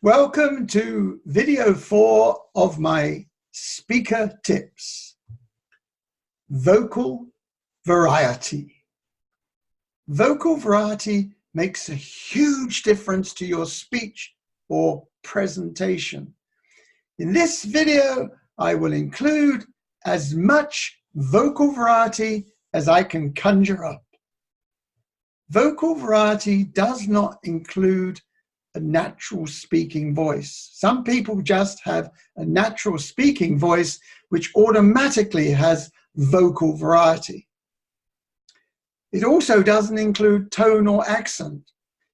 Welcome to video 4 of my speaker tips. Vocal variety. Vocal variety makes a huge difference to your speech or presentation. In this video, I will include as much vocal variety as I can conjure up. Vocal variety does not include a natural speaking voice. Some people just have a natural speaking voice which automatically has vocal variety. It also doesn't include tone or accent.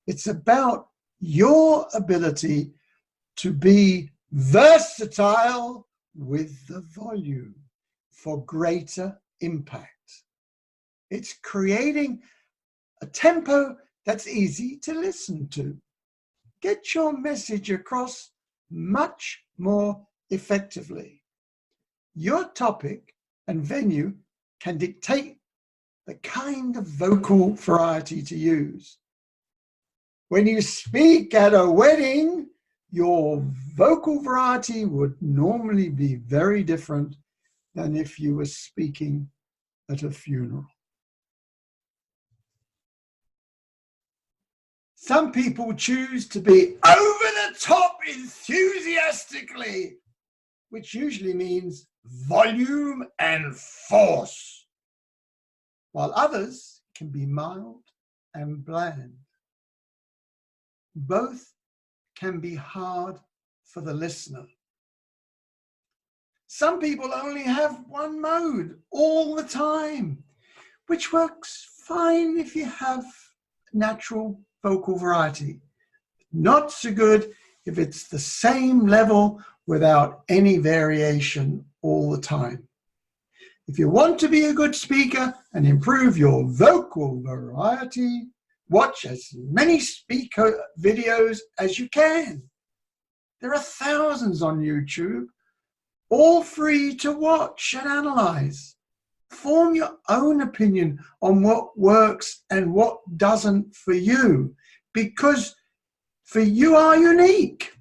It's about your ability to be versatile with the volume for greater impact. It's creating a tempo that's easy to listen to. Get your message across much more effectively. Your topic and venue can dictate the kind of vocal variety to use. When you speak at a wedding, your vocal variety would normally be very different than if you were speaking at a funeral. Some people choose to be over the top enthusiastically, which usually means volume and force, while others can be mild and bland. Both can be hard for the listener. Some people only have one mode all the time, which works fine if you have natural vocal variety. Not so good if it's the same level without any variation all the time. If you want to be a good speaker and improve your vocal variety, watch as many speaker videos as you can. There are thousands on YouTube, all free to watch and analyze. Form your own opinion on what works and what doesn't for you, because for you are unique.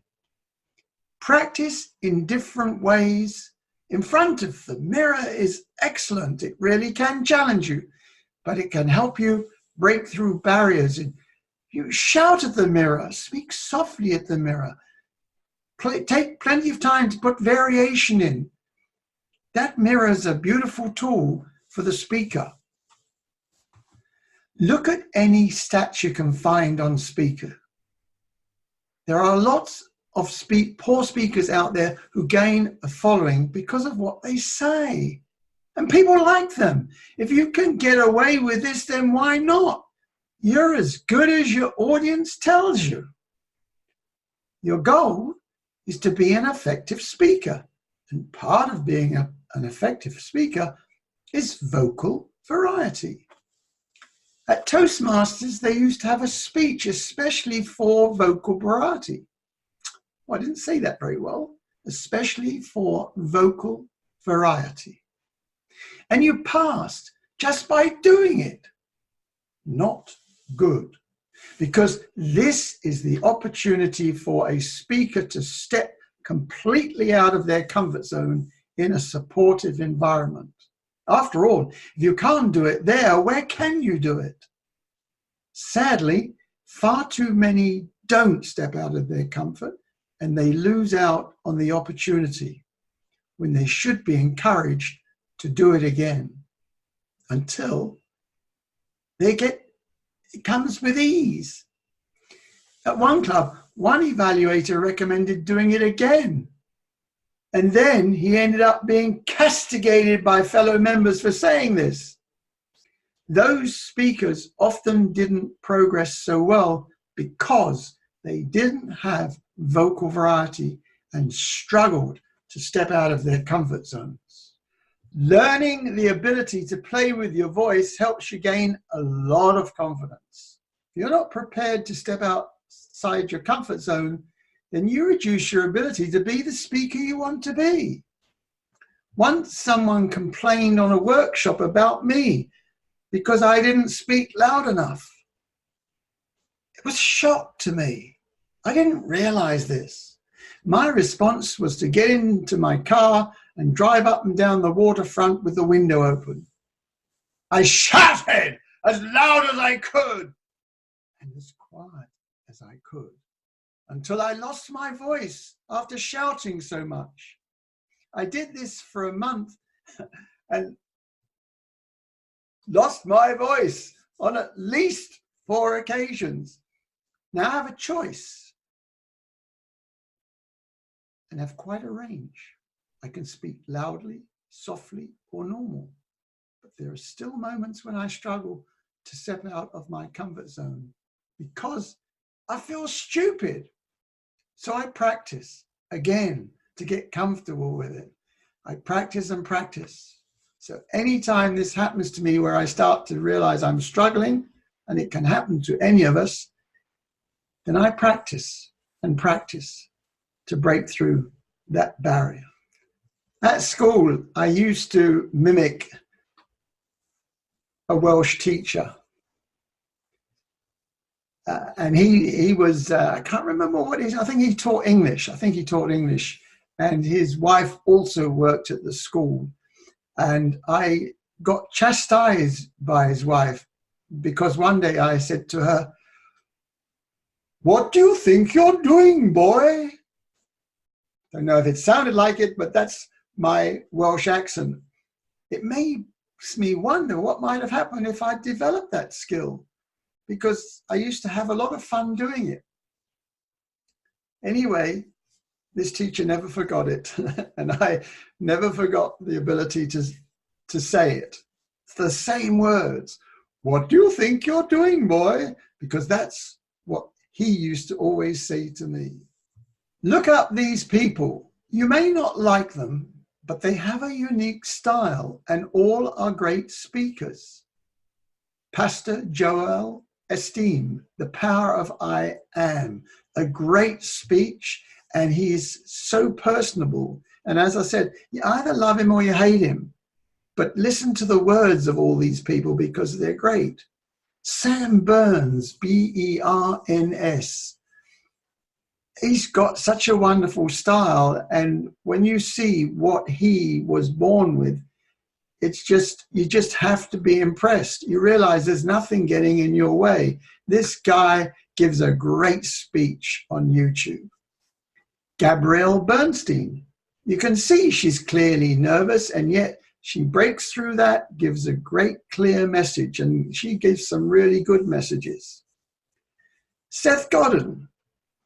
Practice in different ways. In front of the mirror is excellent. It really can challenge you, but it can help you break through barriers. You shout at the mirror, speak softly at the mirror. Take plenty of time to put variation in. That mirror is a beautiful tool for the speaker. Look at any stats you can find on speaker. There are lots of poor speakers out there who gain a following because of what they say. And people like them. If you can get away with this, then why not? You're as good as your audience tells you. Your goal is to be an effective speaker. And part of being an effective speaker is vocal variety. At Toastmasters, they used to have a speech especially for vocal variety. Well, I didn't say that very well. Especially for vocal variety. And you passed just by doing it. Not good. Because this is the opportunity for a speaker to step completely out of their comfort zone in a supportive environment. After all, if you can't do it there, where can you do it? Sadly, far too many don't step out of their comfort and they lose out on the opportunity when they should be encouraged to do it again until it comes with ease. At one club, one evaluator recommended doing it again. And then he ended up being castigated by fellow members for saying this. Those speakers often didn't progress so well because they didn't have vocal variety and struggled to step out of their comfort zones. Learning the ability to play with your voice helps you gain a lot of confidence. If you're not prepared to step outside your comfort zone, then you reduce your ability to be the speaker you want to be. Once someone complained on a workshop about me because I didn't speak loud enough. It was a shock to me. I didn't realize this. My response was to get into my car and drive up and down the waterfront with the window open. I shouted as loud as I could and as quiet as I could until I lost my voice after shouting so much. I did this for a month and lost my voice on at least 4 occasions. Now I have a choice and have quite a range. I can speak loudly, softly, or normal, but there are still moments when I struggle to step out of my comfort zone because I feel stupid. So I practice again to get comfortable with it. I practice and practice. So anytime this happens to me where I start to realize I'm struggling, and it can happen to any of us, then I practice and practice to break through that barrier. At school, I used to mimic a Welsh teacher. And he was, I can't remember what he is. I think he taught English. And his wife also worked at the school. And I got chastised by his wife because one day I said to her, "What do you think you're doing, boy?" Don't know if it sounded like it, but that's my Welsh accent. It makes me wonder what might have happened if I developed that skill, because I used to have a lot of fun doing it. Anyway, this teacher never forgot it, and I never forgot the ability to say it. It's the same words. "What do you think you're doing, boy?" Because that's what he used to always say to me. Look up these people. You may not like them, but they have a unique style, and all are great speakers. Pastor Joel Osteen, The Power of I Am, a great speech, and he's so personable. And as I said, you either love him or you hate him, but listen to the words of all these people because they're great. Sam Burns, Berns. He's got such a wonderful style, and when you see what he was born with, it's just, you just have to be impressed. You realize there's nothing getting in your way. This guy gives a great speech on YouTube. Gabrielle Bernstein, you can see she's clearly nervous, and yet she breaks through that, gives a great clear message, and she gives some really good messages. Seth Godin,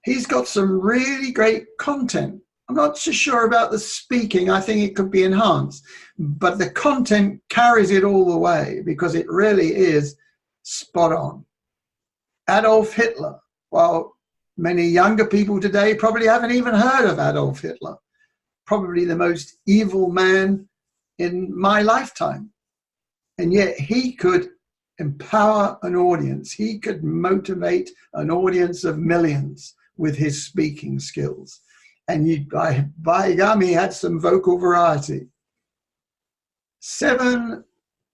he's got some really great content. I'm not so sure about the speaking. I think it could be enhanced, but the content carries it all the way because it really is spot on. Adolf Hitler. Well, many younger people today probably haven't even heard of Adolf Hitler. Probably the most evil man in my lifetime. And yet he could empower an audience. He could motivate an audience of millions with his speaking skills. And by gum, he had some vocal variety. Seven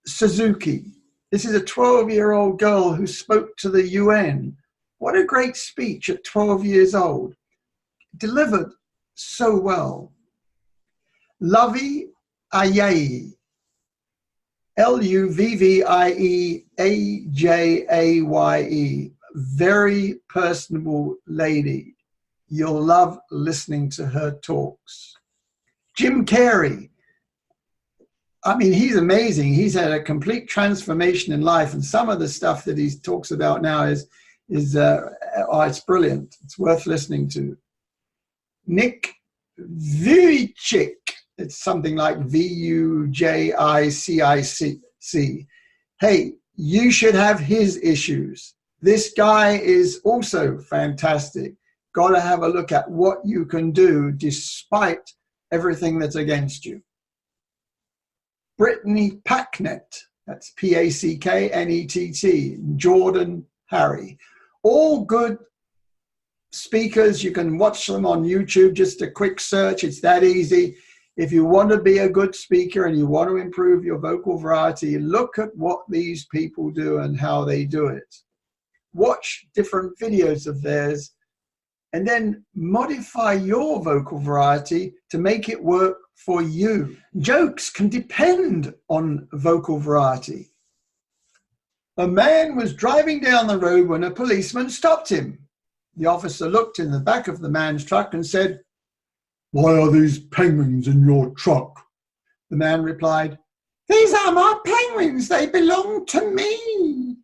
Suzuki. This is a 12-year-old girl who spoke to the UN. What a great speech at 12 years old. Delivered so well. Luvvie Ajayi. Luvvieajaye. Very personable lady. You'll love listening to her talks. Jim Carrey. I mean, he's amazing. He's had a complete transformation in life, and some of the stuff that he talks about now is it's brilliant. It's worth listening to. Nick Vujicic. It's something like Vujicic. Hey, you should have his issues. This guy is also fantastic. Got to have a look at what you can do despite everything that's against you. Brittany Packnett, that's Packnett, Jordan Harry. All good speakers. You can watch them on YouTube, just a quick search. It's that easy. If you want to be a good speaker and you want to improve your vocal variety, look at what these people do and how they do it. Watch different videos of theirs and then modify your vocal variety to make it work for you. Jokes can depend on vocal variety. A man was driving down the road when a policeman stopped him. The officer looked in the back of the man's truck and said, "Why are these penguins in your truck?" The man replied, "These are my penguins. They belong to me."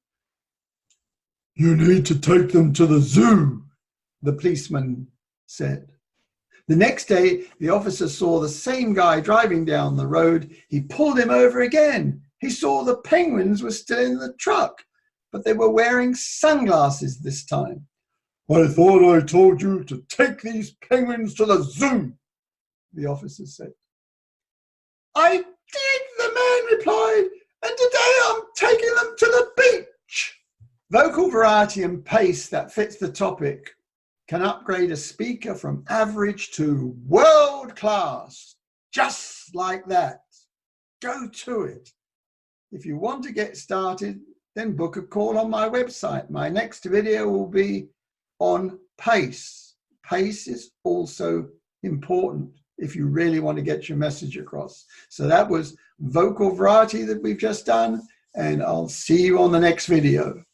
"You need to take them to the zoo," the policeman said. The next day, the officer saw the same guy driving down the road. He pulled him over again. He saw the penguins were still in the truck, but they were wearing sunglasses this time. "I thought I told you to take these penguins to the zoo," the officer said. "I did," the man replied, "and today I'm taking them to the beach." Vocal variety and pace that fits the topic can upgrade a speaker from average to world class, just like that. Go to it. If you want to get started, then book a call on my website. My next video will be on pace. Pace is also important if you really want to get your message across. So that was vocal variety that we've just done, and I'll see you on the next video.